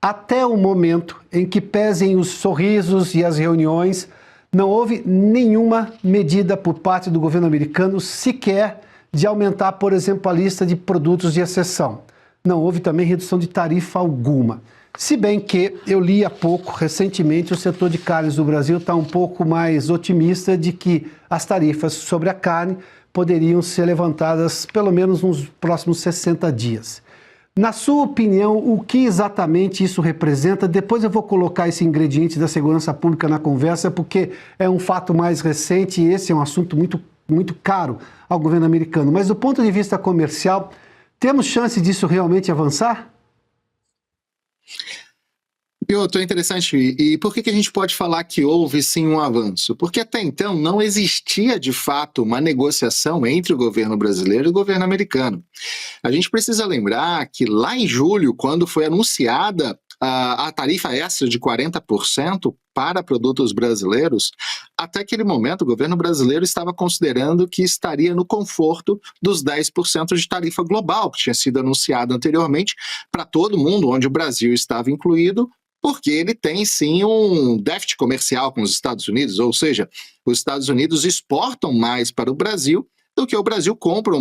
Até o momento em que pesem os sorrisos e as reuniões, não houve nenhuma medida por parte do governo americano sequer de aumentar, por exemplo, a lista de produtos de exceção. Não houve também redução de tarifa alguma. Se bem que eu li há pouco, recentemente, o setor de carnes do Brasil está um pouco mais otimista de que as tarifas sobre a carne poderiam ser levantadas pelo menos nos próximos 60 dias. Na sua opinião, o que exatamente isso representa? Depois eu vou colocar esse ingrediente da segurança pública na conversa, porque é um fato mais recente e esse é um assunto muito caro ao governo americano. Mas do ponto de vista comercial, temos chance disso realmente avançar? Piotr, é interessante. E por que a gente pode falar que houve sim um avanço? Porque até então não existia de fato uma negociação entre o governo brasileiro e o governo americano. A gente precisa lembrar que lá em julho, quando foi anunciada a tarifa extra de 40% para produtos brasileiros, até aquele momento o governo brasileiro estava considerando que estaria no conforto dos 10% de tarifa global, que tinha sido anunciado anteriormente para todo mundo, onde o Brasil estava incluído, porque ele tem sim um déficit comercial com os Estados Unidos, ou seja, os Estados Unidos exportam mais para o Brasil do que o Brasil compra,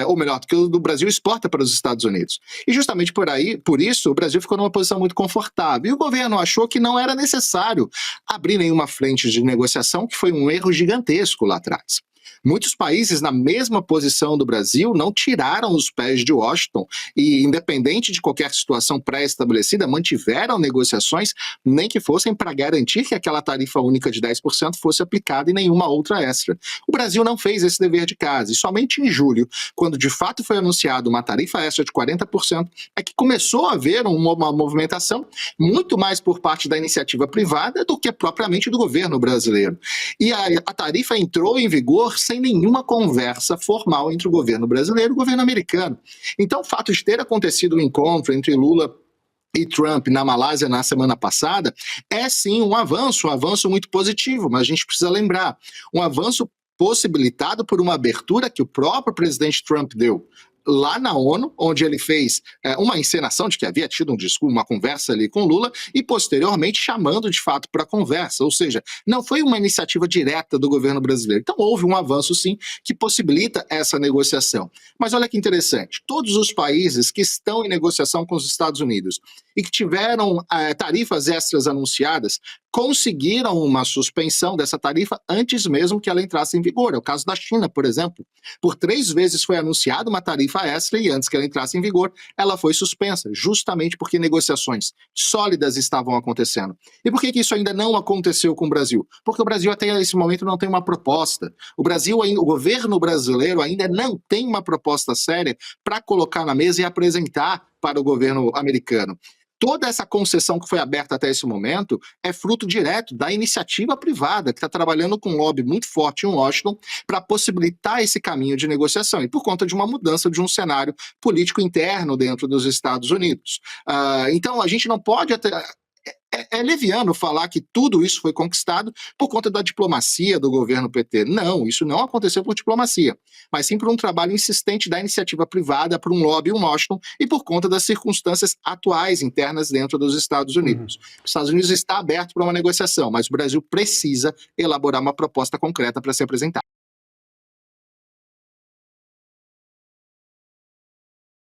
ou melhor, do que o Brasil exporta para os Estados Unidos. E justamente por isso, o Brasil ficou numa posição muito confortável. E o governo achou que não era necessário abrir nenhuma frente de negociação, que foi um erro gigantesco lá atrás. Muitos países na mesma posição do Brasil não tiraram os pés de Washington e, independente de qualquer situação pré-estabelecida, mantiveram negociações, nem que fossem para garantir que aquela tarifa única de 10% fosse aplicada e nenhuma outra extra. O Brasil não fez esse dever de casa e somente em julho, quando de fato foi anunciada uma tarifa extra de 40%, é que começou a haver uma movimentação muito mais por parte da iniciativa privada do que propriamente do governo brasileiro. E a tarifa entrou em vigor sem nenhuma conversa formal entre o governo brasileiro e o governo americano. Então, o fato de ter acontecido um encontro entre Lula e Trump na Malásia na semana passada é sim um avanço muito positivo, mas a gente precisa lembrar, um avanço possibilitado por uma abertura que o próprio presidente Trump deu lá na ONU, onde ele fez uma encenação de que havia tido um discurso, uma conversa ali com Lula, e posteriormente chamando de fato para a conversa, ou seja, não foi uma iniciativa direta do governo brasileiro. Então houve um avanço sim, que possibilita essa negociação. Mas olha que interessante, todos os países que estão em negociação com os Estados Unidos e que tiveram tarifas extras anunciadas, conseguiram uma suspensão dessa tarifa antes mesmo que ela entrasse em vigor. É o caso da China, por exemplo. Por 3 vezes foi anunciada uma tarifa extra e antes que ela entrasse em vigor, ela foi suspensa, justamente porque negociações sólidas estavam acontecendo. E por que isso ainda não aconteceu com o Brasil? Porque o Brasil até esse momento não tem uma proposta. O governo brasileiro ainda não tem uma proposta séria para colocar na mesa e apresentar para o governo americano. Toda essa concessão que foi aberta até esse momento é fruto direto da iniciativa privada, que está trabalhando com um lobby muito forte em Washington para possibilitar esse caminho de negociação, e por conta de uma mudança de um cenário político interno dentro dos Estados Unidos. Então, a gente não pode É leviano falar que tudo isso foi conquistado por conta da diplomacia do governo PT. Não, isso não aconteceu por diplomacia, mas sim por um trabalho insistente da iniciativa privada, por um lobby em Washington e por conta das circunstâncias atuais internas dentro dos Estados Unidos. Os Estados Unidos está aberto para uma negociação, mas o Brasil precisa elaborar uma proposta concreta para ser apresentada.